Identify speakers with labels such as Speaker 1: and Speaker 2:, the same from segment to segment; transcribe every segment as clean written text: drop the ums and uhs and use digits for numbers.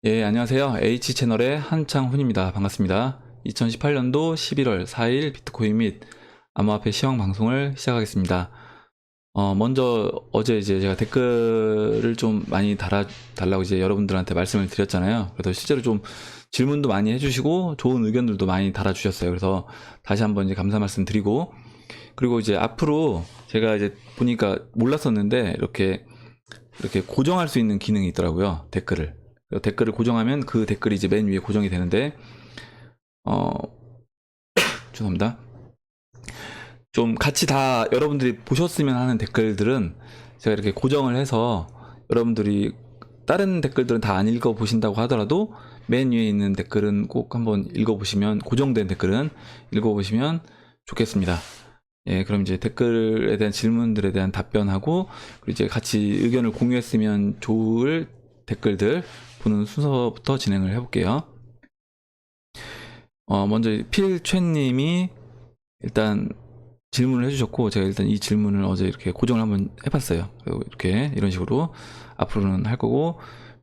Speaker 1: 예, 안녕하세요. H채널의 한창훈입니다. 반갑습니다. 2018년도 11월 4일 비트코인 및 암호화폐 시황 방송을 시작하겠습니다. 먼저 어제 이제 제가 댓글을 좀 많이 달라고 이제 여러분들한테 말씀을 드렸잖아요. 그래서 실제로 좀 질문도 많이 해주시고 좋은 의견들도 많이 달아주셨어요. 그래서 다시 한번 이제 감사 말씀 드리고, 그리고 이제 앞으로 제가 이제 보니까 몰랐었는데 이렇게 고정할 수 있는 기능이 있더라고요. 댓글을 고정하면 그 댓글이 이제 맨 위에 고정이 되는데, 죄송합니다. 좀 같이 다 여러분들이 보셨으면 하는 댓글들은 제가 이렇게 고정을 해서 여러분들이 다른 댓글들은 다 안 읽어보신다고 하더라도 맨 위에 있는 댓글은 꼭 한번 읽어보시면, 고정된 댓글은 읽어보시면 좋겠습니다. 예, 그럼 이제 댓글에 대한 질문들에 대한 답변하고, 그리고 이제 같이 의견을 공유했으면 좋을 댓글들 보는 순서부터 진행을 해볼게요. 먼저 필최님이 일단 질문을 해주셨고, 제가 일단 이 질문을 어제 이렇게 고정을 한번 해봤어요. 그리고 이렇게 이런 식으로 앞으로는 할 거고,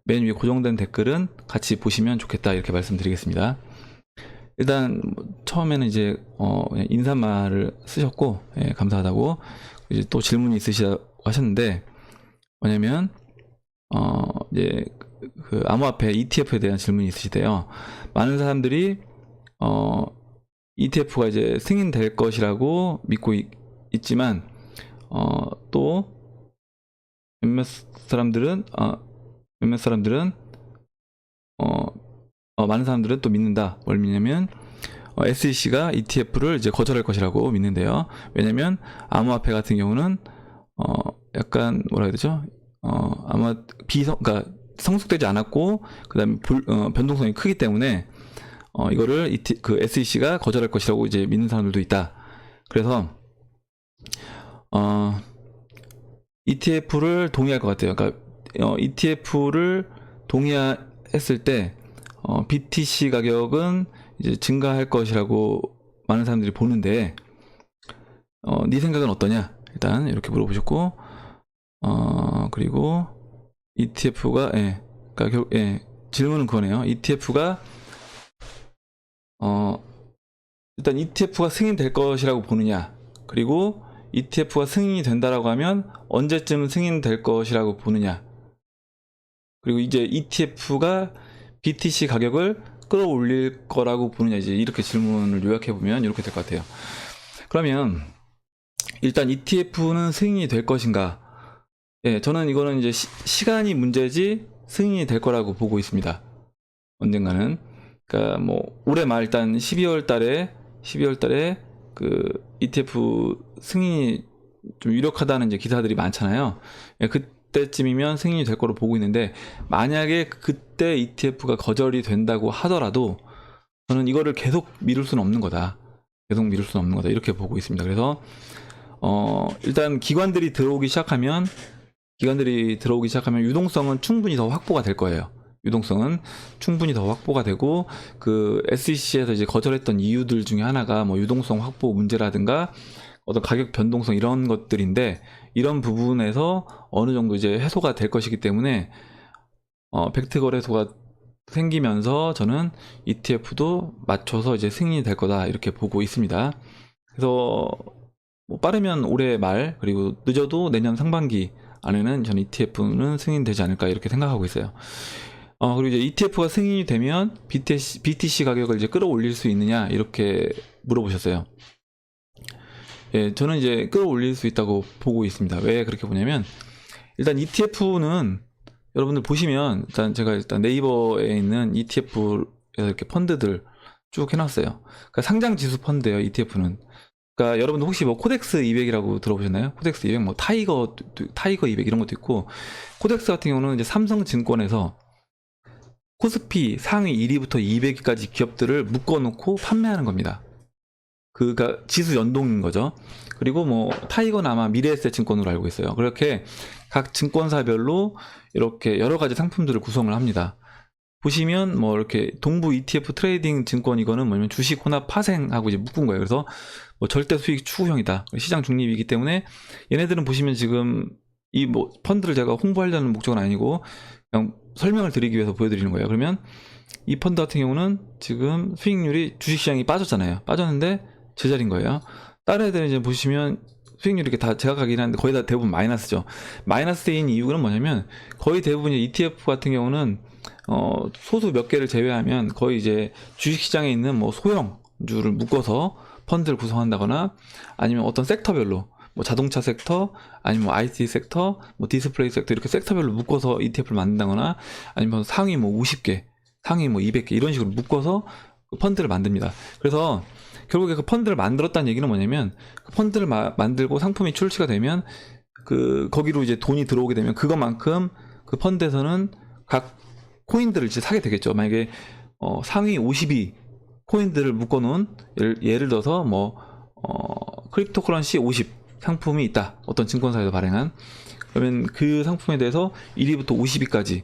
Speaker 1: 맨 위에 고정된 댓글은 같이 보시면 좋겠다 이렇게 말씀드리겠습니다. 일단 처음에는 이제 그냥 인사말을 쓰셨고, 예, 감사하다고. 이제 또 질문이 있으시다고 하셨는데, 뭐냐면 이제 그 암호화폐 ETF에 대한 질문이 있으시대요. 많은 사람들이 ETF가 이제 승인될 것이라고 믿고 있지만, 또 몇몇 사람들은 많은 사람들은 또 믿는다. 뭘 믿냐면 SEC가 ETF를 이제 거절할 것이라고 믿는데요. 왜냐면 암호화폐 같은 경우는 약간 뭐라 해야 되죠? 아마 그러니까 성숙되지 않았고, 그다음에 변동성이 크기 때문에 이거를 그 SEC가 거절할 것이라고 이제 믿는 사람들도 있다. 그래서 ETF를 동의할 것 같아요. 그러니까 ETF를 동의했을 때 BTC 가격은 이제 증가할 것이라고 많은 사람들이 보는데, 네 생각은 어떠냐? 일단 이렇게 물어보셨고, 그리고 ETF가 질문은 그거네요. 일단 ETF가 승인될 것이라고 보느냐, 그리고 ETF가 승인이 된다라고 하면 언제쯤 승인될 것이라고 보느냐, 그리고 이제 ETF가 BTC 가격을 끌어올릴 거라고 보느냐, 이제 이렇게 질문을 요약해 보면 이렇게 될 것 같아요. 그러면 일단 ETF는 승인이 될 것인가? 예, 저는 이거는 이제 시간이 문제지 승인이 될 거라고 보고 있습니다. 언젠가는. 그러니까 뭐 올해 말 일단 12월 달에 그 ETF 승인이 좀 유력하다는 이제 기사들이 많잖아요. 예, 그때쯤이면 승인이 될 거로 보고 있는데, 만약에 그때 ETF가 거절이 된다고 하더라도 저는 이거를 계속 미룰 수는 없는 거다. 이렇게 보고 있습니다. 그래서 일단 기관들이 들어오기 시작하면 유동성은 충분히 더 확보가 될 거예요. 유동성은 충분히 더 확보가 되고, 그 SEC에서 이제 거절했던 이유들 중에 하나가 뭐 유동성 확보 문제라든가 어떤 가격 변동성 이런 것들인데, 이런 부분에서 어느 정도 이제 해소가 될 것이기 때문에 팩트 거래소가 생기면서 저는 ETF도 맞춰서 이제 승인이 될 거다 이렇게 보고 있습니다. 그래서 뭐 빠르면 올해 말, 그리고 늦어도 내년 상반기 안에는 저는 ETF는 승인되지 않을까 이렇게 생각하고 있어요. 그리고 이제 ETF가 승인이 되면 BTC 가격을 이제 끌어올릴 수 있느냐 이렇게 물어보셨어요. 예, 저는 이제 끌어올릴 수 있다고 보고 있습니다. 왜 그렇게 보냐면, 일단 ETF는 여러분들 보시면, 일단 네이버에 있는 ETF에서 이렇게 펀드들 쭉 해놨어요. 그러니까 상장 지수 펀드예요, ETF는. 그러니까 여러분들 혹시 뭐 코덱스 200이라고 들어보셨나요? 코덱스 200, 뭐 타이거 200 이런 것도 있고, 코덱스 같은 경우는 이제 삼성증권에서 코스피 상위 1위부터 200위까지 기업들을 묶어놓고 판매하는 겁니다. 그가 지수 연동인 거죠. 그리고 뭐 타이거는 아마 미래에셋 증권으로 알고 있어요. 그렇게 각 증권사별로 이렇게 여러 가지 상품들을 구성을 합니다. 보시면 뭐 이렇게 동부 ETF 트레이딩 증권, 이거는 뭐냐면 주식 혼합 파생하고 이제 묶은 거예요. 그래서 뭐 절대 수익 추구형이다, 시장 중립이기 때문에 얘네들은 보시면 지금 이 뭐 펀드를 제가 홍보하려는 목적은 아니고 그냥 설명을 드리기 위해서 보여드리는 거예요. 그러면 이 펀드 같은 경우는 지금 수익률이 주식시장이 빠졌잖아요. 빠졌는데 제자리인 거예요. 다른 애들은 이제 보시면 수익률이 이렇게 다 제각각이긴 한데 거의 다 대부분 마이너스죠. 마이너스인 이유는 뭐냐면 거의 대부분 ETF 같은 경우는 소수 몇 개를 제외하면 거의 이제 주식시장에 있는 뭐 소형주를 묶어서 펀드를 구성한다거나 아니면 어떤 섹터별로 뭐 자동차 섹터 아니면 뭐 IT 섹터 뭐 디스플레이 섹터 이렇게 섹터별로 묶어서 ETF를 만든다거나 아니면 상위 뭐 50개 상위 뭐 200개 이런 식으로 묶어서 그 펀드를 만듭니다. 그래서 결국에 그 펀드를 만들었다는 얘기는 뭐냐면 그 펀드를 만들고 상품이 출시가 되면 거기로 이제 돈이 들어오게 되면 그것만큼 그 펀드에서는 각 코인들을 이제 사게 되겠죠. 만약에 상위 52 코인들을 묶어놓은 예를 들어서 뭐 크립토커런시 50 상품이 있다. 어떤 증권사에서 발행한 그러면 그 상품에 대해서 1위부터 50위까지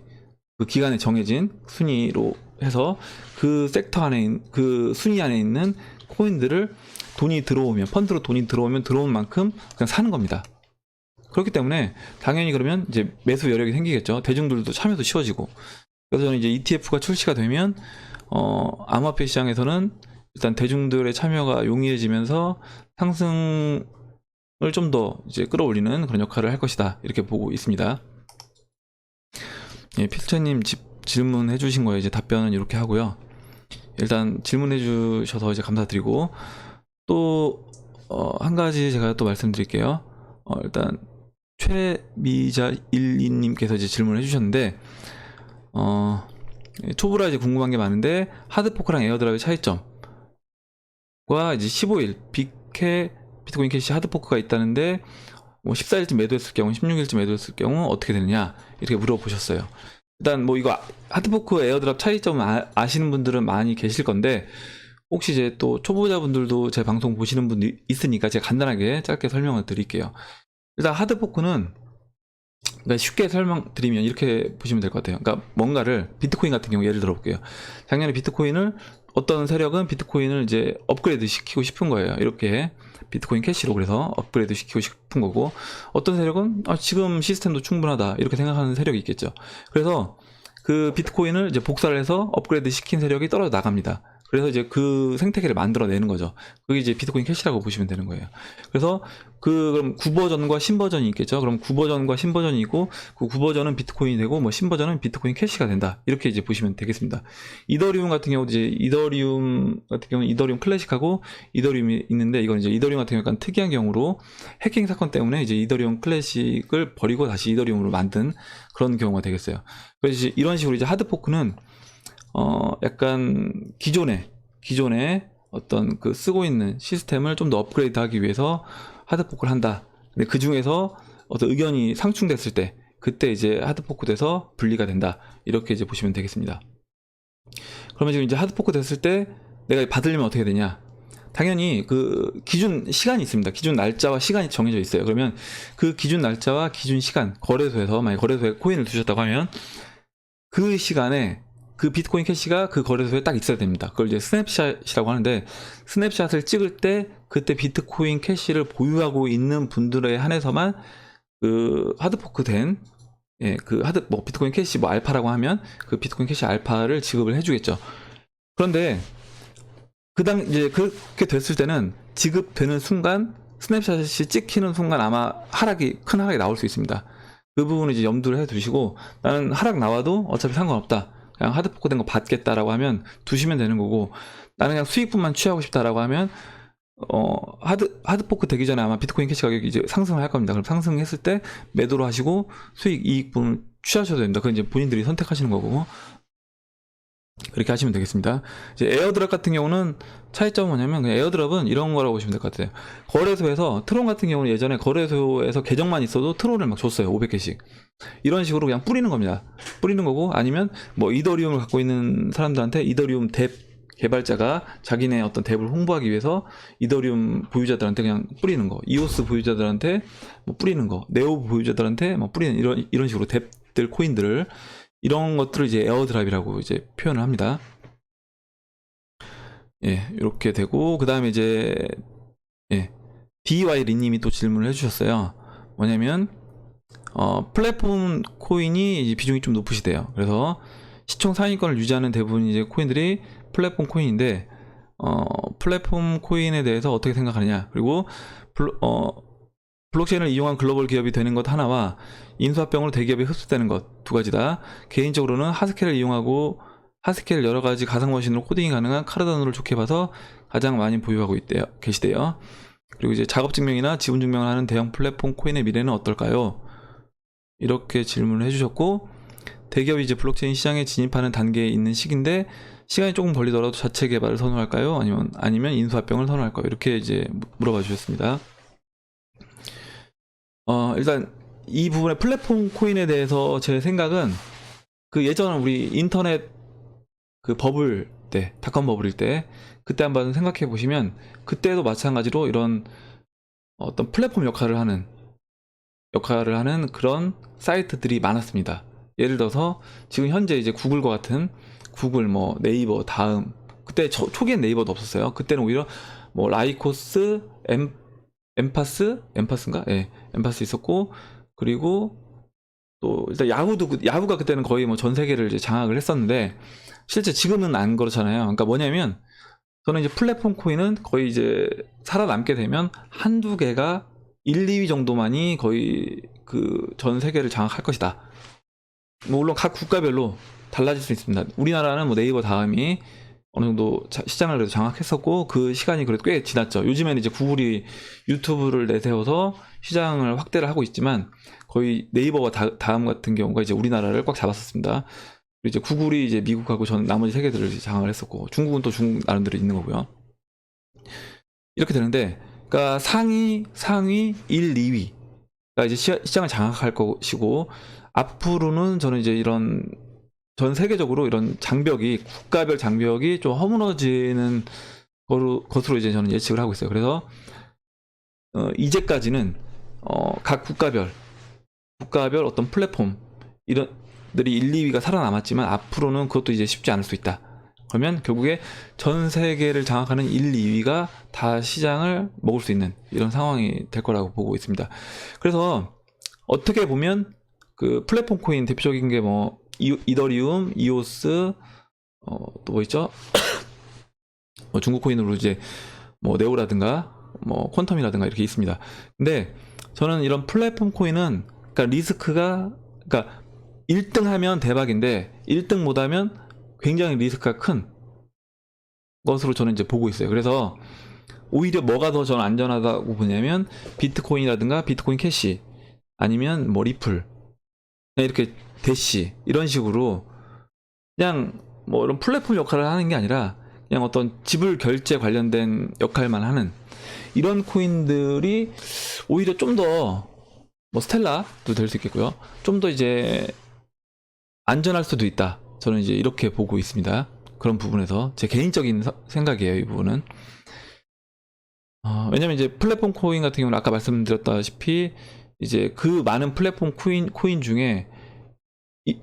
Speaker 1: 그 기간에 정해진 순위로 해서 그 섹터 안에 그 순위 안에 있는 코인들을 돈이 들어오면 펀드로 돈이 들어오면 들어온 만큼 그냥 사는 겁니다. 그렇기 때문에 당연히 그러면 이제 매수 여력이 생기겠죠. 대중들도 참여도 쉬워지고. 그래서 저는 이제 ETF가 출시가 되면 암호화폐 시장에서는 일단 대중들의 참여가 용이해지면서 상승을 좀 더 이제 끌어올리는 그런 역할을 할 것이다 이렇게 보고 있습니다. 예, 필체님 질문해 주신 거에 이제 답변은 이렇게 하고요. 일단 질문해 주셔서 이제 감사드리고 또 한 가지 제가 또 말씀드릴게요. 일단 최미자12님께서 이제 질문을 해주셨는데 초보라 이제 궁금한 게 많은데 하드포크랑 에어드랍의 차이점과 이제 15일 비트코인 캐시 하드포크가 있다는데 뭐 14일쯤 매도했을 경우 16일쯤 매도했을 경우 어떻게 되느냐 이렇게 물어보셨어요. 일단 뭐 이거 하드포크 에어드랍 차이점을 아시는 분들은 많이 계실 건데 혹시 이제 또 초보자분들도 제 방송 보시는 분이 있으니까 제가 간단하게 짧게 설명을 드릴게요. 일단 하드포크는 그러니까 쉽게 설명드리면 이렇게 보시면 될 것 같아요. 그러니까 뭔가를 비트코인 같은 경우 예를 들어 볼게요. 작년에 비트코인을 어떤 세력은 비트코인을 이제 업그레이드 시키고 싶은 거예요. 이렇게 비트코인 캐시로 그래서 업그레이드 시키고 싶은 거고 어떤 세력은 지금 시스템도 충분하다 이렇게 생각하는 세력이 있겠죠. 그래서 그 비트코인을 이제 복사를 해서 업그레이드 시킨 세력이 떨어져 나갑니다. 그래서 이제 그 생태계를 만들어내는 거죠. 그게 이제 비트코인 캐시라고 보시면 되는 거예요. 그래서 그럼 9버전과 신버전이 있겠죠. 그럼 9버전과 신버전이고 그 9버전은 비트코인이 되고 뭐 신버전은 비트코인 캐시가 된다. 이렇게 이제 보시면 되겠습니다. 이더리움 같은 경우도 이제 이더리움 같은 경우는 이더리움 클래식하고 이더리움이 있는데 이건 이제 이더리움 같은 경우 약간 특이한 경우로 해킹 사건 때문에 이제 이더리움 클래식을 버리고 다시 이더리움으로 만든 그런 경우가 되겠어요. 그래서 이제 이런 식으로 이제 하드포크는 약간 기존에 어떤 그 쓰고 있는 시스템을 좀 더 업그레이드 하기 위해서 하드포크를 한다. 근데 그 중에서 어떤 의견이 상충됐을 때, 그때 이제 하드포크 돼서 분리가 된다. 이렇게 이제 보시면 되겠습니다. 그러면 지금 이제 하드포크 됐을 때 내가 받으려면 어떻게 되냐? 당연히 그 기준 시간이 있습니다. 기준 날짜와 시간이 정해져 있어요. 그러면 그 기준 날짜와 기준 시간, 거래소에서, 만약 거래소에 코인을 두셨다고 하면 그 시간에 그 비트코인 캐시가 그 거래소에 딱 있어야 됩니다. 그걸 이제 스냅샷이라고 하는데 스냅샷을 찍을 때 그때 비트코인 캐시를 보유하고 있는 분들에 한해서만 그 하드포크 된 뭐 비트코인 캐시 뭐 알파라고 하면 그 비트코인 캐시 알파를 지급을 해주겠죠. 그런데 이제 그렇게 됐을 때는 지급되는 순간 스냅샷이 찍히는 순간 아마 큰 하락이 나올 수 있습니다. 그 부분을 이제 염두를 해 두시고 나는 하락 나와도 어차피 상관없다. 그냥 하드포크 된 거 받겠다라고 하면 두시면 되는 거고 나는 그냥 수익분만 취하고 싶다라고 하면 하드포크 되기 전에 아마 비트코인 캐시 가격이 이제 상승을 할 겁니다. 그럼 상승했을 때 매도를 하시고 수익 이익분을 취하셔도 됩니다. 그건 이제 본인들이 선택하시는 거고 그렇게 하시면 되겠습니다. 이제 에어드랍 같은 경우는 차이점은 뭐냐면 그냥 에어드랍은 이런 거라고 보시면 될 것 같아요. 거래소에서 트론 같은 경우는 예전에 거래소에서 계정만 있어도 트론을 막 줬어요. 500개씩. 이런 식으로 그냥 뿌리는 겁니다. 뿌리는 거고 아니면 뭐 이더리움을 갖고 있는 사람들한테 이더리움 뎁 개발자가 자기네 어떤 뎁을 홍보하기 위해서 이더리움 보유자들한테 그냥 뿌리는 거, 이오스 보유자들한테 뭐 뿌리는 거, 네오 보유자들한테 뭐 뿌리는 이런 식으로 뎁들 코인들을 이런 것들을 이제 에어드랍이라고 이제 표현을 합니다. 예, 이렇게 되고 그 다음에 이제 DY 리님이 또 질문을 해주셨어요. 뭐냐면 플랫폼 코인이 이제 비중이 좀 높으시대요. 그래서 시총 상위권을 유지하는 대부분 이제 코인들이 플랫폼 코인인데, 플랫폼 코인에 대해서 어떻게 생각하느냐, 그리고 블록체인을 이용한 글로벌 기업이 되는 것 하나와 인수합병으로 대기업이 흡수되는 것 두 가지다. 개인적으로는 하스켈을 이용하고 하스켈 여러 가지 가상머신으로 코딩이 가능한 카르다노를 좋게 봐서 가장 많이 보유하고 계시대요. 그리고 이제 작업 증명이나 지분 증명을 하는 대형 플랫폼 코인의 미래는 어떨까요? 이렇게 질문을 해주셨고, 대기업이 이제 블록체인 시장에 진입하는 단계에 있는 시기인데 시간이 조금 걸리더라도 자체 개발을 선호할까요? 아니면 인수합병을 선호할까요? 이렇게 이제 물어봐 주셨습니다. 일단 이 부분의 플랫폼 코인에 대해서 제 생각은, 그 예전 우리 인터넷 그 버블 때, 닷컴 버블일 때, 그때 한번 생각해 보시면 그때도 마찬가지로 이런 어떤 플랫폼 역할을 하는 그런 사이트들이 많았습니다. 예를 들어서 지금 현재 이제 구글과 같은, 구글, 뭐 네이버, 다음, 그때 초기엔 네이버도 없었어요. 그때는 오히려 뭐 라이코스, 엠파스인가? 예, 엠파스 있었고, 그리고 또 일단 야후가 그때는 거의 뭐 전 세계를 이제 장악을 했었는데, 실제 지금은 안 그렇잖아요. 그러니까 뭐냐면, 저는 이제 플랫폼 코인은 거의 이제 살아남게 되면 한두 개가 1, 2위 정도만이 거의 그 전 세계를 장악할 것이다. 뭐 물론 각 국가별로 달라질 수 있습니다. 우리나라는 뭐 네이버 다음이 어느 정도 시장을 그래도 장악했었고, 그 시간이 그래도 꽤 지났죠. 요즘에는 이제 구글이 유튜브를 내세워서 시장을 확대를 하고 있지만, 거의 네이버와 다음 같은 경우가 이제 우리나라를 꽉 잡았었습니다. 그리고 이제 구글이 이제 미국하고 전 나머지 세계들을 이제 장악을 했었고, 중국은 또 중국 나름대로 있는 거고요. 이렇게 되는데, 그러니까 상위 1, 2위가 이제 시장을 장악할 것이고, 앞으로는 저는 이제 이런 전 세계적으로 이런 장벽이, 국가별 장벽이 좀 허물어지는 것으로 이제 저는 예측을 하고 있어요. 그래서 이제까지는 각 국가별 어떤 플랫폼 이런들이 1, 2위가 살아남았지만, 앞으로는 그것도 이제 쉽지 않을 수 있다. 그러면 결국에 전 세계를 장악하는 1, 2위가 다 시장을 먹을 수 있는 이런 상황이 될 거라고 보고 있습니다. 그래서 어떻게 보면 그 플랫폼 코인 대표적인 게 뭐 이더리움, 이오스, 또 뭐 있죠? 뭐 중국 코인으로 이제 뭐 네오라든가 뭐 퀀텀이라든가 이렇게 있습니다. 근데 저는 이런 플랫폼 코인은, 그러니까 리스크가, 그러니까 1등 하면 대박인데 1등 못하면 굉장히 리스크가 큰 것으로 저는 이제 보고 있어요. 그래서 오히려 뭐가 더 저는 안전하다고 보냐면, 비트코인이라든가 비트코인 캐시, 아니면 뭐 리플, 이렇게 대시, 이런 식으로 그냥 뭐 이런 플랫폼 역할을 하는 게 아니라 그냥 어떤 지불 결제 관련된 역할만 하는 이런 코인들이 오히려 좀 더, 뭐 스텔라도 될 수 있겠고요, 좀 더 이제 안전할 수도 있다. 저는 이제 이렇게 보고 있습니다. 그런 부분에서 제 개인적인 생각이에요, 이 부분은. 왜냐면 이제 플랫폼 코인 같은 경우는 아까 말씀드렸다시피 이제 그 많은 플랫폼 코인 중에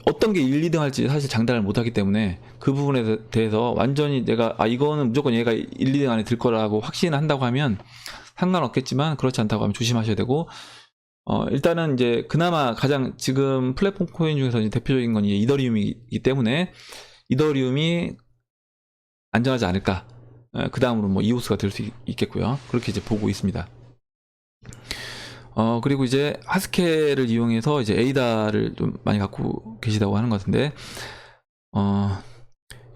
Speaker 1: 어떤 게 1, 2등 할지 사실 장담을 못 하기 때문에, 그 부분에 대해서 완전히 내가 이거는 무조건 얘가 1, 2등 안에 들 거라고 확신을 한다고 하면 상관없겠지만, 그렇지 않다고 하면 조심하셔야 되고, 일단은 이제 그나마 가장 지금 플랫폼 코인 중에서 이제 대표적인 건 이제 이더리움이기 때문에 이더리움이 안전하지 않을까. 그 다음으로 뭐 이오스가 될 수 있겠고요. 그렇게 이제 보고 있습니다. 그리고 이제 하스켈을 이용해서 이제 에이다를 좀 많이 갖고 계시다고 하는 것 같은데,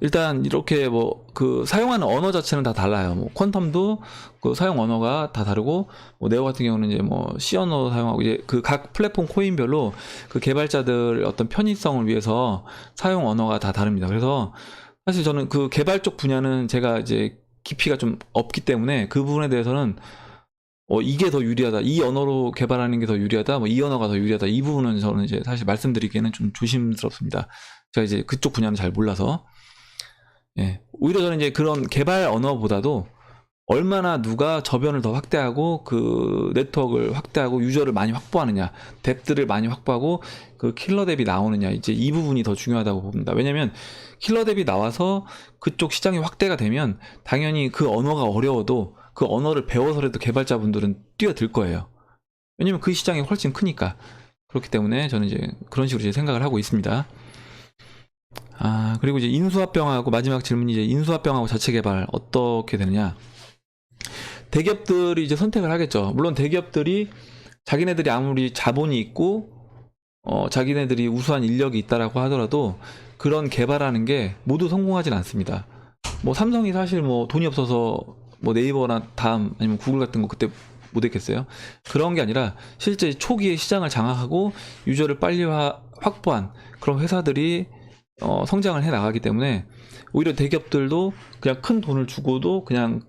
Speaker 1: 일단 이렇게 뭐 그 사용하는 언어 자체는 다 달라요. 뭐 퀀텀도 그 사용 언어가 다 다르고, 뭐 네오 같은 경우는 이제 뭐 C 언어 사용하고, 이제 그 각 플랫폼 코인별로 그 개발자들 어떤 편의성을 위해서 사용 언어가 다 다릅니다. 그래서 사실 저는 그 개발 쪽 분야는 제가 이제 깊이가 좀 없기 때문에, 그 부분에 대해서는 이게 더 유리하다, 이 언어로 개발하는 게 더 유리하다, 뭐 이 언어가 더 유리하다, 이 부분은 저는 이제 사실 말씀드리기에는 좀 조심스럽습니다. 제가 이제 그쪽 분야는 잘 몰라서. 예, 오히려 저는 이제 그런 개발 언어보다도 얼마나 누가 저변을 더 확대하고 그 네트워크를 확대하고 유저를 많이 확보하느냐, 뎁들을 많이 확보하고 그 킬러 뎁이 나오느냐, 이제 이 부분이 더 중요하다고 봅니다. 왜냐면 킬러 뎁이 나와서 그쪽 시장이 확대가 되면 당연히 그 언어가 어려워도 그 언어를 배워서라도 개발자분들은 뛰어들 거예요. 왜냐면 그 시장이 훨씬 크니까. 그렇기 때문에 저는 이제 그런 식으로 이제 생각을 하고 있습니다. 그리고 이제 인수합병하고 마지막 질문이 이제 인수합병하고 자체 개발 어떻게 되느냐. 대기업들이 이제 선택을 하겠죠. 물론 대기업들이 자기네들이 아무리 자본이 있고 자기네들이 우수한 인력이 있다라고 하더라도 그런 개발하는 게 모두 성공하진 않습니다. 뭐 삼성이 사실 뭐 돈이 없어서 뭐 네이버나 다음 아니면 구글 같은 거 그때 못했겠어요? 그런 게 아니라 실제 초기에 시장을 장악하고 유저를 빨리 확보한 그런 회사들이 성장을 해 나가기 때문에 오히려 대기업들도 그냥 큰 돈을 주고도 그냥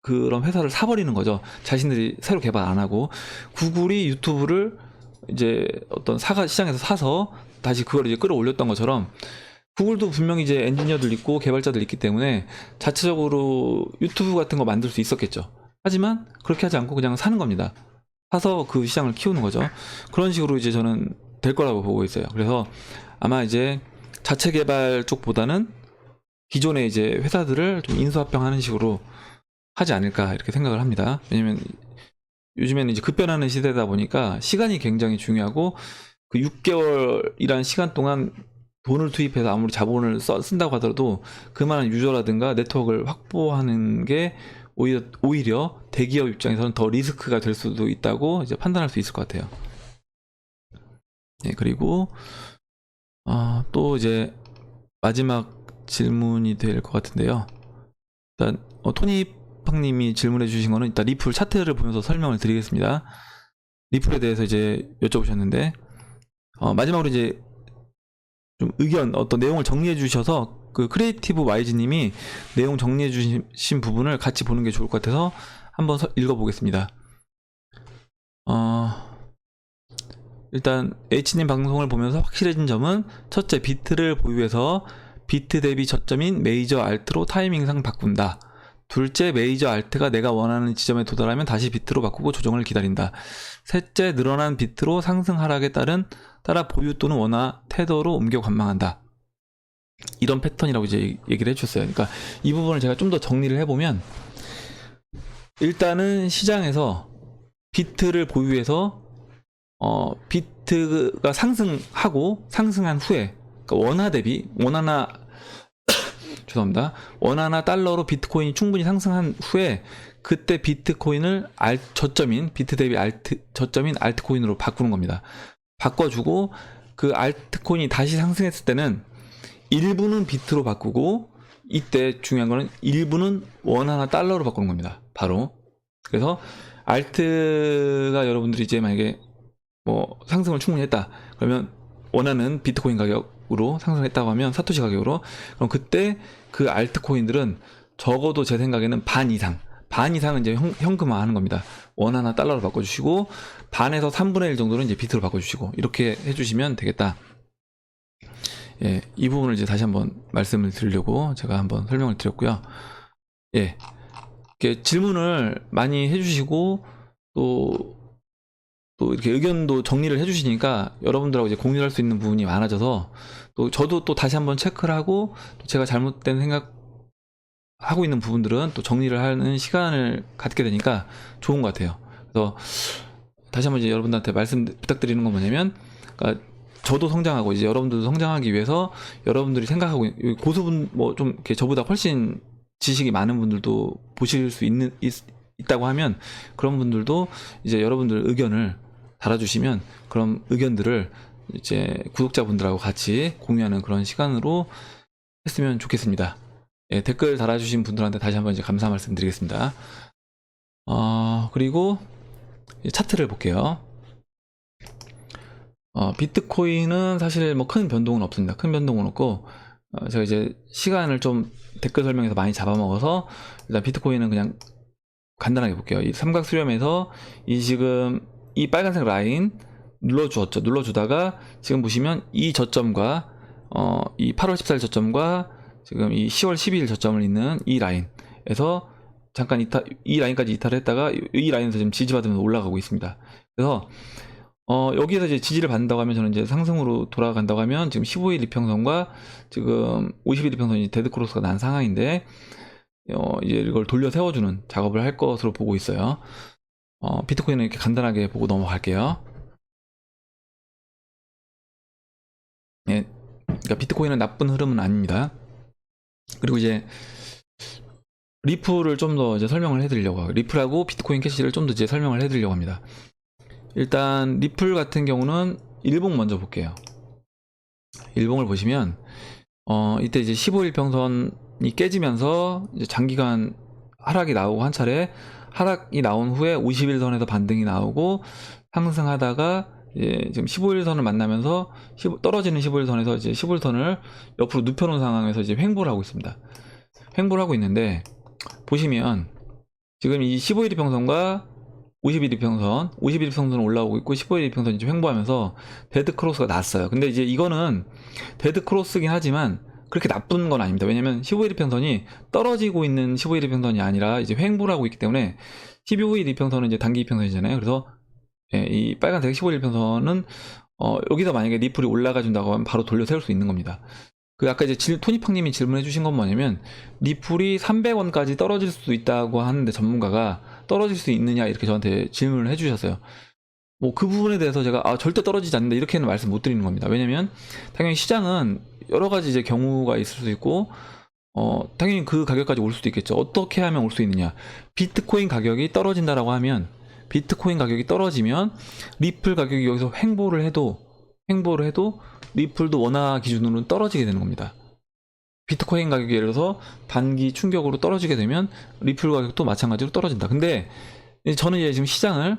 Speaker 1: 그런 회사를 사버리는 거죠. 자신들이 새로 개발 안 하고. 구글이 유튜브를 이제 어떤 시장에서 사서 다시 그걸 이제 끌어올렸던 것처럼 구글도 분명히 이제 엔지니어들 있고 개발자들 있기 때문에 자체적으로 유튜브 같은 거 만들 수 있었겠죠. 하지만 그렇게 하지 않고 그냥 사는 겁니다. 사서 그 시장을 키우는 거죠. 그런 식으로 이제 저는 될 거라고 보고 있어요. 그래서 아마 이제 자체 개발 쪽보다는 기존의 이제 회사들을 좀 인수합병하는 식으로 하지 않을까 이렇게 생각을 합니다. 왜냐면 요즘에는 이제 급변하는 시대다 보니까 시간이 굉장히 중요하고 그 6개월이라는 시간 동안 돈을 투입해서 아무리 자본을 쓴다고 하더라도 그만한 유저라든가 네트워크를 확보하는 게 오히려 대기업 입장에서는 더 리스크가 될 수도 있다고 이제 판단할 수 있을 것 같아요. 네, 그리고 또 이제 마지막 질문이 될 것 같은데요. 일단 토니팡님이 질문해 주신 거는 일단 리플 차트를 보면서 설명을 드리겠습니다. 리플에 대해서 이제 여쭤보셨는데 마지막으로 이제 좀 의견 어떤 내용을 정리해 주셔서 그 크리에이티브 YG님이 내용 정리해 주신 부분을 같이 보는 게 좋을 것 같아서 한번 읽어보겠습니다. 일단 H님 방송을 보면서 확실해진 점은 첫째, 비트를 보유해서 비트 대비 저점인 메이저 알트로 타이밍상 바꾼다. 둘째, 메이저 알트가 내가 원하는 지점에 도달하면 다시 비트로 바꾸고 조정을 기다린다. 셋째, 늘어난 비트로 상승 하락에 따라 보유 또는 원화 테더로 옮겨 관망한다. 이런 패턴이라고 이제 얘기를 해주셨어요. 그러니까 이 부분을 제가 좀 더 정리를 해보면 일단은 시장에서 비트를 보유해서 비트가 상승하고 상승한 후에 그러니까 원화나 달러로 비트코인이 충분히 상승한 후에 그때 비트코인을 비트 대비 저점인 알트코인으로 바꾸는 겁니다. 바꿔주고 그 알트코인이 다시 상승했을 때는 일부는 비트로 바꾸고 이때 중요한 거는 일부는 원화나 달러로 바꾸는 겁니다. 바로. 그래서 알트가 여러분들이 이제 만약에 뭐 상승을 충분히 했다. 그러면 원하는 비트코인 가격으로 상승했다고 하면 사토시 가격으로 그럼 그때 그 알트코인들은 적어도 제 생각에는 반 이상은 이제 현금화하는 겁니다. 원화나 달러로 바꿔주시고 반에서 3분의 1 정도는 이제 비트로 바꿔주시고 이렇게 해주시면 되겠다. 예, 이 부분을 이제 다시 한번 말씀을 드리려고 제가 한번 설명을 드렸고요. 예, 이렇게 질문을 많이 해주시고 또 이렇게 의견도 정리를 해주시니까 여러분들하고 이제 공유할 수 있는 부분이 많아져서 또 저도 또 다시 한번 체크를 하고 또 제가 잘못된 생각하고 있는 부분들은 또 정리를 하는 시간을 갖게 되니까 좋은 것 같아요. 그래서 다시 한번 이제 여러분들한테 말씀 부탁드리는 건 뭐냐면, 그러니까 저도 성장하고 이제 여러분들도 성장하기 위해서 여러분들이 생각하고 고수분 뭐 좀 이렇게 저보다 훨씬 지식이 많은 분들도 보실 수 있다고 하면 그런 분들도 이제 여러분들 의견을 달아주시면 그런 의견들을 이제 구독자분들하고 같이 공유하는 그런 시간으로 했으면 좋겠습니다. 예, 댓글 달아주신 분들한테 다시 한번 이제 감사 말씀 드리겠습니다. 그리고 차트를 볼게요. 비트코인은 사실 뭐 큰 변동은 없습니다. 큰 변동은 없고, 제가 이제 시간을 좀 댓글 설명에서 많이 잡아먹어서 일단 비트코인은 그냥 간단하게 볼게요. 이 삼각 수렴에서 지금 이 빨간색 라인 눌러주다가 지금 보시면 이 저점과 이 8월 14일 저점과 지금 이 10월 12일 저점을 잇는 이 라인에서 잠깐 이 라인까지 이탈을 했다가 이 라인에서 지금 지지받으면서 올라가고 있습니다. 그래서 여기에서 이제 지지를 받는다고 하면 저는 이제 상승으로 돌아간다고 하면 지금 15일 이평선과 지금 50일 이평선이 데드크로스가 난 상황인데 이제 이걸 돌려 세워주는 작업을 할 것으로 보고 있어요. 비트코인은 이렇게 간단하게 보고 넘어갈게요. 예, 그러니까 비트코인은 나쁜 흐름은 아닙니다. 그리고 이제 리플을 좀 더 이제 설명을 해드리려고 하고, 리플하고 비트코인 캐시를 좀 더 이제 설명을 해드리려고 합니다. 일단 리플 같은 경우는 일봉 먼저 볼게요. 일봉을 보시면 이때 이제 15일 평선이 깨지면서 이제 장기간 하락이 나오고, 한 차례 하락이 나온 후에 50일선에서 반등이 나오고 상승하다가 이제 지금 15일선을 만나면서 떨어지는 15일선에서 이제 15일선을 옆으로 눕혀놓은 상황에서 이제 횡보를 하고 있습니다. 횡보를 하고 있는데, 보시면 지금 이 15일 평선과 50일 평선, 51일 평선은 올라오고 있고 15일 평선이 좀 횡보하면서 데드 크로스가 났어요. 근데 이제 이거는 데드 크로스긴 하지만 그렇게 나쁜 건 아닙니다. 왜냐면 15일 평선이 떨어지고 있는 15일 평선이 아니라 이제 횡보를 하고 있기 때문에, 15일 평선은 이제 단기 평선이잖아요. 그래서 이 빨간색 15일 평선은 여기서 만약에 리플이 올라가 준다고 하면 바로 돌려 세울 수 있는 겁니다. 그 아까 이제 토니팡님이 질문해 주신 건 뭐냐면, 리플이 300원까지 떨어질 수도 있다고 하는데 전문가가 떨어질 수 있느냐 이렇게 저한테 질문을 해주셨어요. 뭐 그 부분에 대해서 제가 절대 떨어지지 않는다 이렇게는 말씀 못 드리는 겁니다. 왜냐면 당연히 시장은 여러 가지 이제 경우가 있을 수 있고, 당연히 그 가격까지 올 수도 있겠죠. 어떻게 하면 올 수 있느냐? 비트코인 가격이 떨어진다라고 하면, 비트코인 가격이 떨어지면 리플 가격이 여기서 횡보를 해도 리플도 원화 기준으로는 떨어지게 되는 겁니다. 비트코인 가격이 예를 들어서 단기 충격으로 떨어지게 되면 리플 가격도 마찬가지로 떨어진다. 근데 저는 이제 지금 시장을,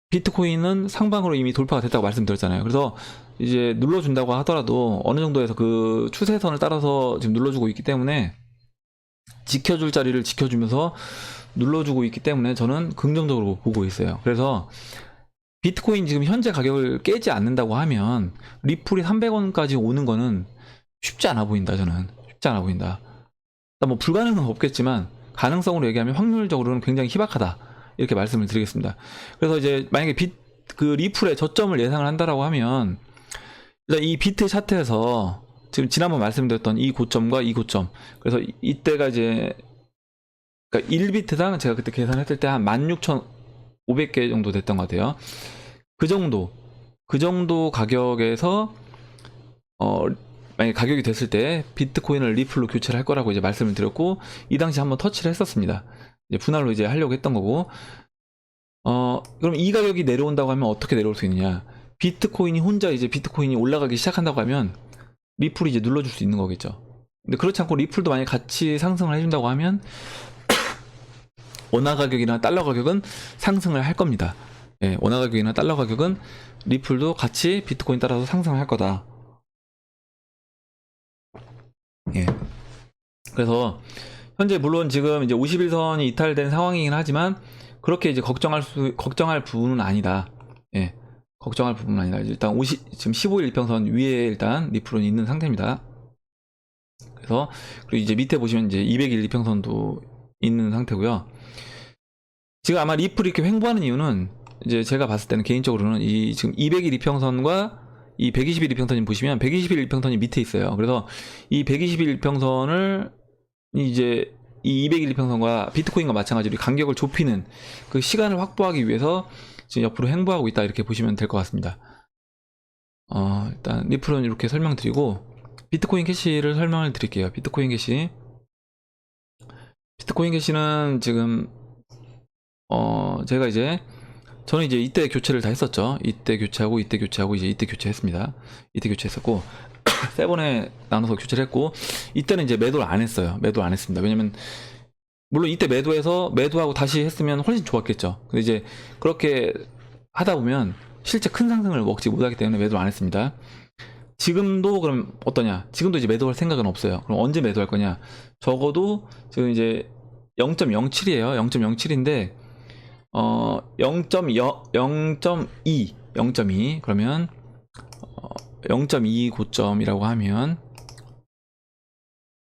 Speaker 1: 비트코인은 상방으로 이미 돌파가 됐다고 말씀드렸잖아요. 그래서 이제 눌러준다고 하더라도 어느 정도에서 그 추세선을 따라서 지금 눌러주고 있기 때문에, 지켜줄 자리를 지켜주면서 눌러주고 있기 때문에 저는 긍정적으로 보고 있어요. 그래서 비트코인 지금 현재 가격을 깨지 않는다고 하면 리플이 300원까지 오는 거는 쉽지 않아 보인다. 저는 쉽지 않아 보인다. 뭐 불가능은 없겠지만 가능성으로 얘기하면 확률적으로는 굉장히 희박하다, 이렇게 말씀을 드리겠습니다. 그래서 이제 만약에 그 리플의 저점을 예상을 한다라고 하면, 일단 이 비트 차트에서 지금 지난번 말씀드렸던 이 고점과 이 고점, 그래서 이때가 이제, 그러니까 1비트당 제가 그때 계산했을 때 한 16,500개 정도 됐던 것 같아요. 그 정도 가격에서 만약에 가격이 됐을 때 비트코인을 리플로 교체를 할 거라고 이제 말씀을 드렸고, 이 당시 한번 터치를 했었습니다. 이제 분할로 이제 하려고 했던 거고, 그럼 이 가격이 내려온다고 하면 어떻게 내려올 수 있느냐? 비트코인이 혼자 이제 비트코인이 올라가기 시작한다고 하면 리플이 이제 눌러줄 수 있는 거겠죠. 근데 그렇지 않고 리플도 만약에 같이 상승을 해준다고 하면 원화 가격이나 달러 가격은 상승을 할 겁니다. 예, 원화 가격이나 달러 가격은 리플도 같이 비트코인 따라서 상승을 할 거다. 예. 그래서 현재 물론 지금 이제 50일선이 이탈된 상황이긴 하지만 그렇게 이제 걱정할 부분은 아니다. 예. 걱정할 부분은 아니다. 일단 지금 15일 이평선 위에 일단 리플은 있는 상태입니다. 그래서 그리고 이제 밑에 보시면 이제 200일 이평선도 있는 상태고요. 지금 아마 리플이 이렇게 횡보하는 이유는, 이제 제가 봤을 때는 개인적으로는 이 지금 200일 이평선과 이 120일 이평선이 보시면 120일 이평선이 밑에 있어요. 그래서 이 120일 이평선을 이제 이 200일 이평선과 비트코인과 마찬가지로 간격을 좁히는 그 시간을 확보하기 위해서 지금 옆으로 횡보하고 있다, 이렇게 보시면 될 것 같습니다. 일단 리플은 이렇게 설명드리고 비트코인 캐시를 설명을 드릴게요. 비트코인 캐시는 지금 제가 이제 저는 이제 이때 교체를 다 했었죠. 이때 교체하고 이때 교체하고 이제 이때 교체했습니다. 이때 교체했었고 세 번에 나눠서 교체를 했고, 이때는 이제 매도를 안 했어요. 매도 안 했습니다. 왜냐면 물론 이때 매도하고 다시 했으면 훨씬 좋았겠죠. 근데 이제 그렇게 하다 보면 실제 큰 상승을 먹지 못하기 때문에 매도를 안 했습니다. 지금도 그럼 어떠냐? 지금도 이제 매도할 생각은 없어요. 그럼 언제 매도할 거냐? 적어도 지금 이제 0.07이에요. 0.07인데 0.2 그러면 0.2 고점이라고 하면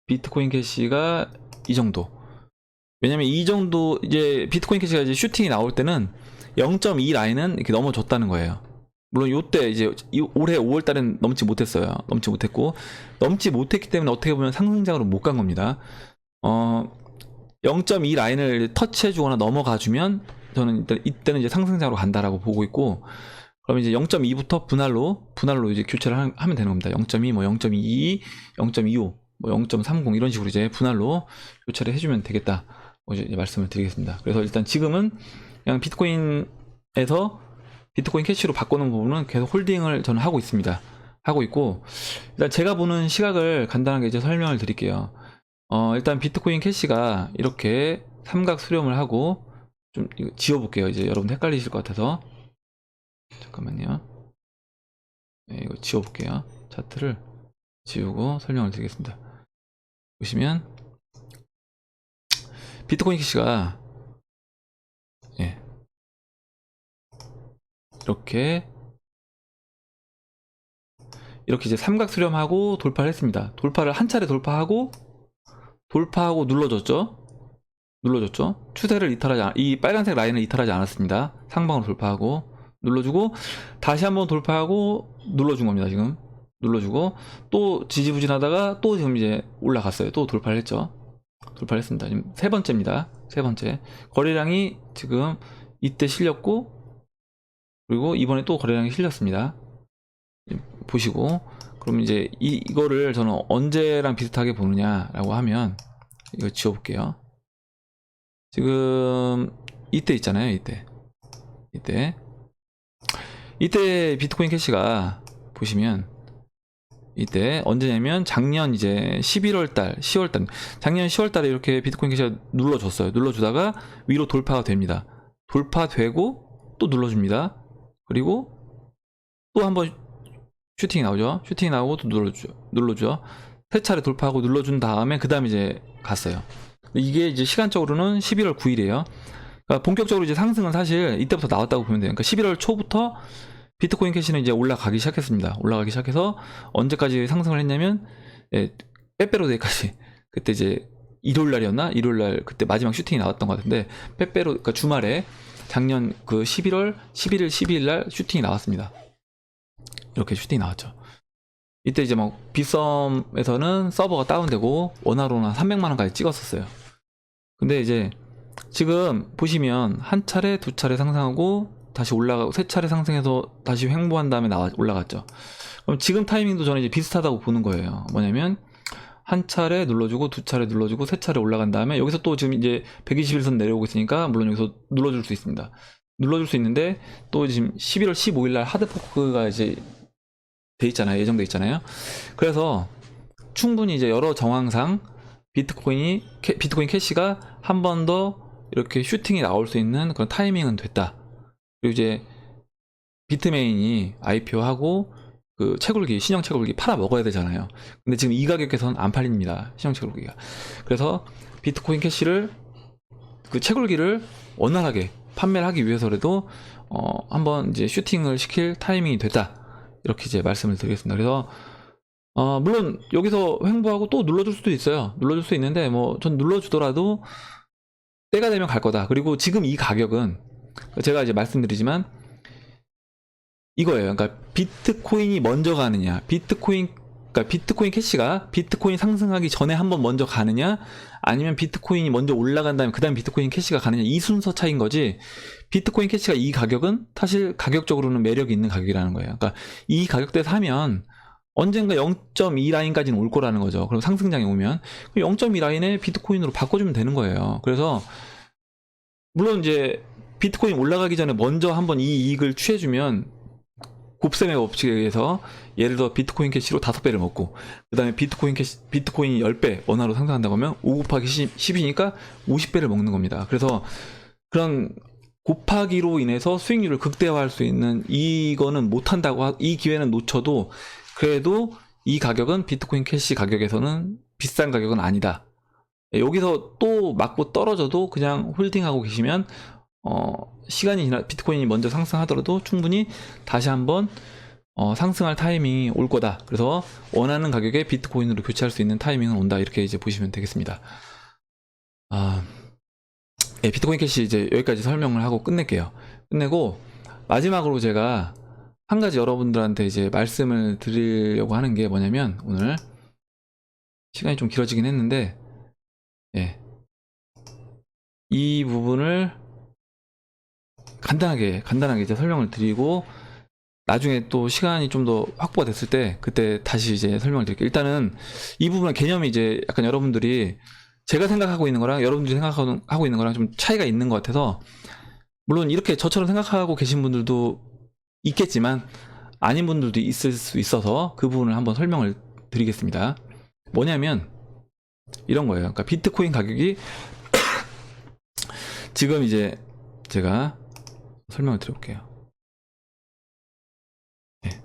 Speaker 1: 비트코인 캐시가 이 정도. 왜냐면 이 정도 이제 비트코인 캐시가 이제 슈팅이 나올 때는 0.2 라인은 이렇게 넘어졌다는 거예요. 물론 요때 이제 올해 5월 달엔 넘지 못했어요. 넘지 못했기 때문에 어떻게 보면 상승장으로 못 간 겁니다. 0.2 라인을 터치해 주거나 넘어가 주면 저는 이때는 이제 상승장으로 간다라고 보고 있고, 그럼 이제 0.2부터 분할로 이제 교체를 하면 되는 겁니다. 0.2, 뭐 0.22, 0.25, 뭐 0.30 이런 식으로 이제 분할로 교체를 해주면 되겠다. 이제 말씀을 드리겠습니다. 그래서 일단 지금은 그냥 비트코인에서 비트코인 캐시로 바꾸는 부분은 계속 홀딩을 저는 하고 있습니다. 하고 있고, 일단 제가 보는 시각을 간단하게 이제 설명을 드릴게요. 일단 비트코인 캐시가 이렇게 삼각 수렴을 하고, 좀 이거 지워볼게요. 이제 여러분 헷갈리실 것 같아서. 잠깐만요. 네, 이거 지워볼게요. 차트를 지우고 설명을 드리겠습니다. 보시면 비트코인 캐시가 예, 이렇게 이제 삼각 수렴하고 돌파를 했습니다. 돌파를 한 차례 돌파하고 눌러줬죠. 추세를 이 빨간색 라인을 이탈하지 않았습니다. 상방으로 돌파하고 눌러주고 다시 한번 돌파하고 눌러준 겁니다. 지금 눌러주고 또 지지부진하다가 또 지금 이제 올라갔어요. 또 돌파를 했죠. 돌파를 했습니다. 지금 세 번째입니다. 세 번째 거래량이 지금 이때 실렸고, 그리고 이번에 또 거래량이 실렸습니다. 보시고, 그럼 이제 이거를 저는 언제랑 비슷하게 보느냐라고 하면 이거 지워볼게요. 지금 이때 있잖아요. 이때 비트코인 캐시가 보시면 이때 언제냐면 작년 이제 11월달, 10월달, 작년 10월달에 이렇게 비트코인 캐시가 눌러줬어요. 눌러주다가 위로 돌파가 됩니다. 돌파되고 또 눌러줍니다. 그리고 또 한번 슈팅이 나오죠. 슈팅이 나오고 또 눌러주죠. 세 차례 돌파하고 눌러준 다음에 그 다음에 이제 갔어요. 이게 이제 시간적으로는 11월 9일이에요. 그러니까 본격적으로 이제 상승은 사실 이때부터 나왔다고 보면 돼요. 그러니까 11월 초부터 비트코인 캐시는 이제 올라가기 시작했습니다. 올라가기 시작해서 언제까지 상승을 했냐면, 예, 빼빼로데이까지. 그때 이제 일요일날이었나? 일요일날 그때 마지막 슈팅이 나왔던 것 같은데, 그러니까 주말에 작년 그 11월 11일 12일날 슈팅이 나왔습니다. 이렇게 슈팅이 나왔죠. 이때 이제 막 빗썸에서는 서버가 다운되고 원화로는 300만원까지 찍었었어요. 근데 이제 지금 보시면 한 차례, 두 차례 상승하고 다시 올라가고 세 차례 상승해서 다시 횡보한 다음에 올라갔죠. 그럼 지금 타이밍도 저는 이제 비슷하다고 보는 거예요. 뭐냐면 한 차례 눌러주고 두 차례 눌러주고 세 차례 올라간 다음에 여기서 또 지금 이제 121선 내려오고 있으니까 물론 여기서 눌러줄 수 있습니다. 눌러줄 수 있는데 또 지금 11월 15일날 하드포크가 이제 돼 있잖아요. 예정돼 있잖아요. 그래서 충분히 이제 여러 정황상 비트코인 캐시가 한 번 더 이렇게 슈팅이 나올 수 있는 그런 타이밍은 됐다. 그리고 이제 비트메인이 IPO하고 그 신형 채굴기 팔아 먹어야 되잖아요. 근데 지금 이 가격에서는 안 팔립니다. 신형 채굴기가. 그래서 비트코인 캐시를 그 채굴기를 원활하게 판매를 하기 위해서라도 한번 이제 슈팅을 시킬 타이밍이 됐다. 이렇게 이제 말씀을 드리겠습니다. 그래서 물론 여기서 횡보하고 또 눌러줄 수도 있어요. 눌러줄 수 있는데 뭐 전 눌러주더라도 때가 되면 갈 거다. 그리고 지금 이 가격은 제가 이제 말씀드리지만 이거예요. 그러니까 비트코인이 먼저 가느냐, 그러니까 비트코인 캐시가 비트코인 상승하기 전에 한번 먼저 가느냐, 아니면 비트코인이 먼저 올라간 다음에 그 다음 비트코인 캐시가 가느냐, 이 순서 차이인 거지. 비트코인 캐시가 이 가격은 사실 가격적으로는 매력이 있는 가격이라는 거예요. 그러니까 이 가격대에서 하면 언젠가 0.2 라인까지는 올 거라는 거죠. 그럼 상승장에 오면 0.2 라인에 비트코인으로 바꿔주면 되는 거예요. 그래서 물론 이제 비트코인 올라가기 전에 먼저 한번 이 이익을 취해주면 곱셈의 법칙에 의해서 예를 들어 비트코인 캐시로 5배를 먹고 그 다음에 비트코인이 10배 원화로 상승한다고 하면 5 곱하기 10이니까 50배를 먹는 겁니다. 그래서 그런 곱하기로 인해서 수익률을 극대화할 수 있는 이거는 못한다고 이 기회는 놓쳐도 그래도 이 가격은 비트코인 캐시 가격에서는 비싼 가격은 아니다. 여기서 또 맞고 떨어져도 그냥 홀딩하고 계시면 시간이 지나 비트코인이 먼저 상승하더라도 충분히 다시 한번 상승할 타이밍이 올 거다. 그래서 원하는 가격에 비트코인으로 교체할 수 있는 타이밍은 온다. 이렇게 이제 보시면 되겠습니다. 네, 비트코인 캐시 이제 여기까지 설명을 하고 끝낼게요. 끝내고 마지막으로 제가 한 가지 여러분들한테 이제 말씀을 드리려고 하는 게 뭐냐면, 오늘 시간이 좀 길어지긴 했는데, 예, 이 부분을 간단하게 이제 설명을 드리고 나중에 또 시간이 좀 더 확보가 됐을 때 그때 다시 이제 설명을 드릴게요. 일단은 이 부분의 개념이 이제 약간 여러분들이 제가 생각하고 있는 거랑 여러분들이 생각하고 있는 거랑 좀 차이가 있는 것 같아서, 물론 이렇게 저처럼 생각하고 계신 분들도 있겠지만 아닌 분들도 있을 수 있어서 그 부분을 한번 설명을 드리겠습니다. 뭐냐면 이런 거예요. 그러니까 비트코인 가격이 지금 이제 제가 설명을 드려볼게요. 네.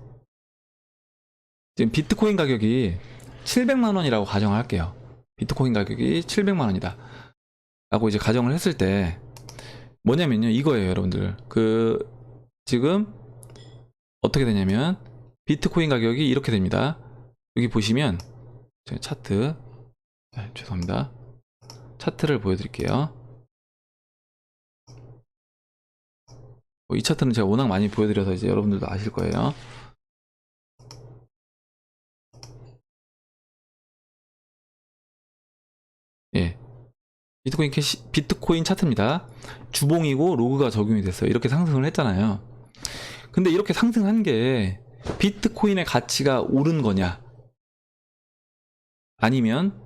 Speaker 1: 지금 비트코인 가격이 700만 원이라고 가정을 할게요. 비트코인 가격이 700만 원이다 라고 이제 가정을 했을 때 뭐냐면요, 이거예요 여러분들. 지금 어떻게 되냐면 비트코인 가격이 이렇게 됩니다. 여기 보시면 제가 차트, 죄송합니다, 차트를 보여드릴게요. 이 차트는 제가 워낙 많이 보여드려서 이제 여러분들도 아실 거예요. 예, 비트코인 차트입니다. 주봉이고 로그가 적용이 됐어요. 이렇게 상승을 했잖아요. 근데 이렇게 상승한 게 비트코인의 가치가 오른 거냐, 아니면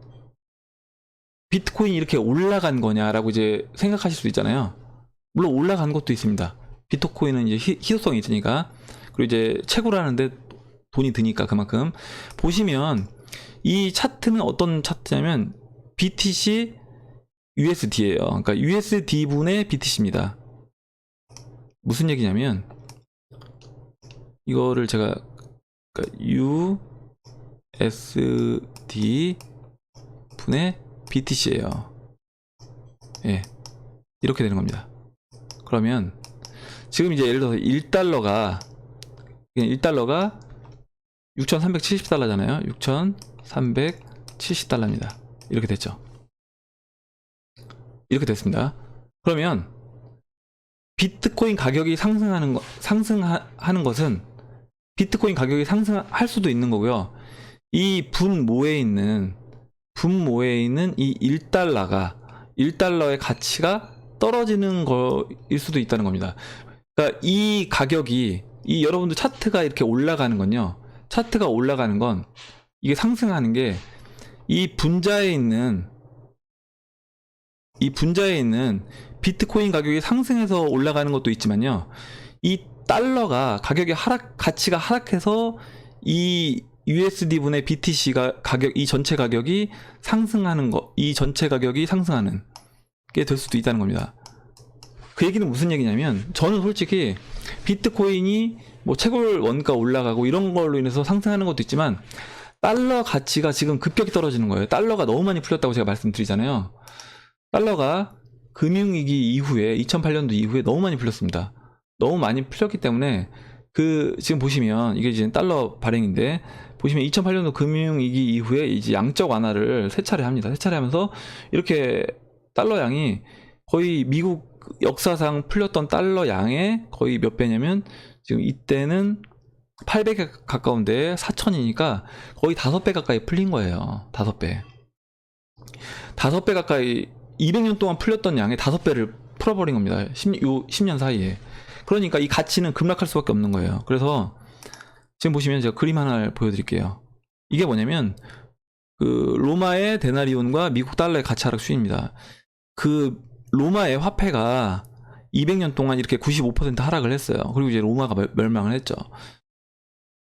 Speaker 1: 비트코인이 이렇게 올라간 거냐라고 이제 생각하실 수 있잖아요. 물론 올라간 것도 있습니다. 비트코인은 이제 희소성이 있으니까, 그리고 이제 채굴 하는데 돈이 드니까 그만큼. 보시면 이 차트는 어떤 차트냐면 BTC USD예요. 그러니까 USD 분의 BTC입니다. 무슨 얘기냐면 이거를 제가, 그러니까 USD 분의 BTC예요. 예, 이렇게 되는 겁니다. 그러면 지금 이제 예를 들어서 1달러가 6,370달러잖아요. 6,370달러입니다. 이렇게 됐죠. 이렇게 됐습니다. 그러면 비트코인 가격이 상승하는 것은 비트코인 가격이 상승할 수도 있는 거고요. 이 분모에 있는 이 1달러의 가치가 떨어지는 거일 수도 있다는 겁니다. 그러니까 이 가격이, 이 여러분들 차트가 이렇게 올라가는 건요, 차트가 올라가는 건, 이게 상승하는 게 이 분자에 있는 비트코인 가격이 상승해서 올라가는 것도 있지만요, 이 달러가 가치가 하락해서 이 USD 분의 BTC가 이 전체 가격이 상승하는 이 전체 가격이 상승하는 게 될 수도 있다는 겁니다. 그 얘기는 무슨 얘기냐면, 저는 솔직히 비트코인이 뭐 채굴 원가 올라가고 이런 걸로 인해서 상승하는 것도 있지만 달러 가치가 지금 급격히 떨어지는 거예요. 달러가 너무 많이 풀렸다고 제가 말씀드리잖아요. 달러가 금융위기 이후에 2008년도 이후에 너무 많이 풀렸습니다. 너무 많이 풀렸기 때문에 지금 보시면 이게 이제 달러 발행인데, 보시면 2008년도 금융위기 이후에 이제 양적 완화를 세 차례 합니다. 세 차례 하면서 이렇게 달러 양이 거의 미국 역사상 풀렸던 달러 양의 거의 몇 배냐면, 지금 이때는 800에 가까운데 4천이니까 거의 5배 가까이 풀린 거예요. 5배. 5배 가까이 200년 동안 풀렸던 양의 5배를 풀어버린 겁니다. 10년 사이에. 그러니까 이 가치는 급락할 수밖에 없는 거예요. 그래서 지금 보시면 제가 그림 하나를 보여드릴게요. 이게 뭐냐면 로마의 데나리온과 미국 달러의 가치 하락 추이입니다. 로마의 화폐가 200년 동안 이렇게 95% 하락을 했어요. 그리고 이제 로마가 멸망을 했죠.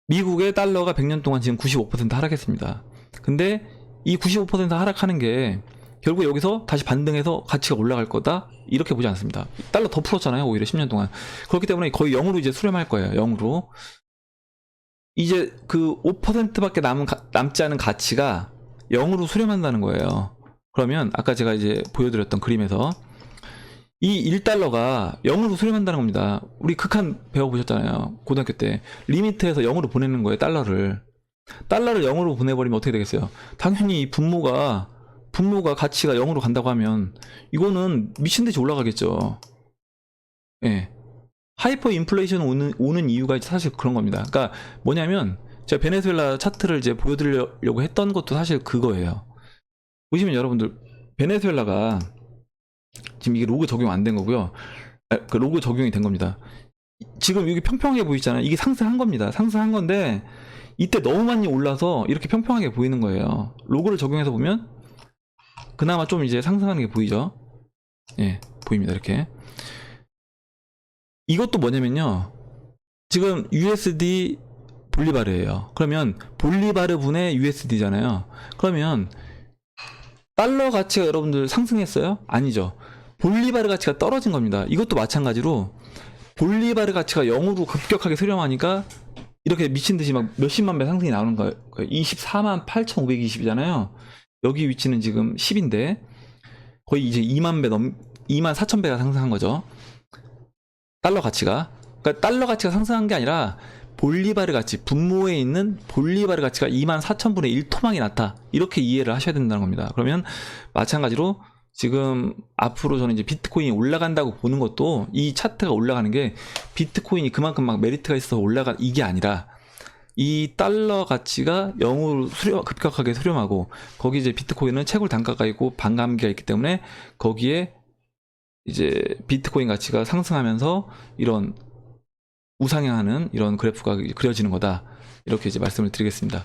Speaker 1: 미국의 달러가 100년 동안 지금 95% 하락했습니다. 근데 이 95% 하락하는 게 결국 여기서 다시 반등해서 가치가 올라갈 거다, 이렇게 보지 않습니다. 달러 더 풀었잖아요, 오히려 10년 동안. 그렇기 때문에 거의 0으로 이제 수렴할 거예요. 0으로. 이제 5%밖에 남지 않은 가치가 0으로 수렴한다는 거예요. 그러면 아까 제가 이제 보여드렸던 그림에서 이 1달러가 0으로 수렴한다는 겁니다. 우리 극한 배워보셨잖아요, 고등학교 때. 리미트에서 0으로 보내는 거예요, 달러를 0으로 보내버리면 어떻게 되겠어요? 당연히 이 분모가 가치가 0으로 간다고 하면 이거는 미친듯이 올라가겠죠. 예. 하이퍼 인플레이션 오는 이유가 사실 그런 겁니다. 그러니까 뭐냐면, 제가 베네수엘라 차트를 이제 보여드리려고 했던 것도 사실 그거예요. 보시면 여러분들, 베네수엘라가 지금 이게 로그 적용 안 된 거고요. 로그 적용이 된 겁니다. 지금 여기 평평하게 보이잖아요. 이게 상승한 겁니다. 상승한 건데 이때 너무 많이 올라서 이렇게 평평하게 보이는 거예요. 로고를 적용해서 보면 그나마 좀 이제 상승하는 게 보이죠. 예, 보입니다. 이렇게. 이것도 뭐냐면요. 지금 USD 볼리바르예요. 그러면 볼리바르 분의 USD잖아요. 그러면 달러 가치가 여러분들 상승했어요? 아니죠. 볼리바르 가치가 떨어진 겁니다. 이것도 마찬가지로 볼리바르 가치가 0으로 급격하게 수렴하니까 이렇게 미친 듯이 막 몇십만 배 상승이 나오는 거예요. 24만 8,520이잖아요. 여기 위치는 지금 10인데 거의 이제 2만 배 2만 4천 배가 상승한 거죠. 달러 가치가. 그러니까 달러 가치가 상승한 게 아니라 볼리바르 가치, 분모에 있는 볼리바르 가치가 2만 4천분의 1 토막이 났다. 이렇게 이해를 하셔야 된다는 겁니다. 그러면 마찬가지로 지금 앞으로 저는 이제 비트코인이 올라간다고 보는 것도 이 차트가 올라가는 게 비트코인이 그만큼 막 메리트가 있어서 올라가 이게 아니라 이 달러 가치가 0으로 급격하게 수렴하고 거기 이제 비트코인은 채굴 단가가 있고 반감기가 있기 때문에 거기에 이제 비트코인 가치가 상승하면서 이런 우상향하는 이런 그래프가 그려지는 거다. 이렇게 이제 말씀을 드리겠습니다.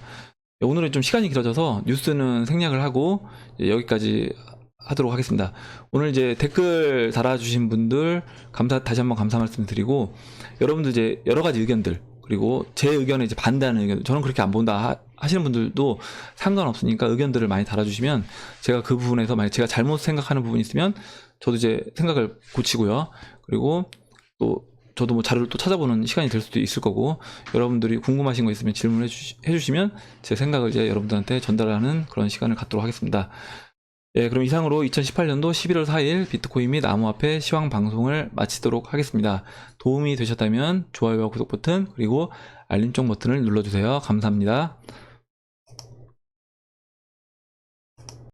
Speaker 1: 오늘은 좀 시간이 길어져서 뉴스는 생략을 하고 여기까지 하도록 하겠습니다. 오늘 이제 댓글 달아주신 분들 다시 한번 감사 말씀 드리고 여러분들 이제 여러 가지 의견들 그리고 제 의견에 이제 반대하는 의견 저는 그렇게 안 본다 하시는 분들도 상관없으니까 의견들을 많이 달아주시면 제가 그 부분에서 만약 제가 잘못 생각하는 부분이 있으면 저도 이제 생각을 고치고요. 그리고 또 저도 뭐 자료를 또 찾아보는 시간이 될 수도 있을 거고 여러분들이 궁금하신 거 있으면 질문해 주시면 제 생각을 이제 여러분들한테 전달하는 그런 시간을 갖도록 하겠습니다. 예, 그럼 이상으로 2018년도 11월 4일 비트코인 및 암호화폐 시황 방송을 마치도록 하겠습니다. 도움이 되셨다면 좋아요와 구독 버튼 그리고 알림종 버튼을 눌러주세요. 감사합니다.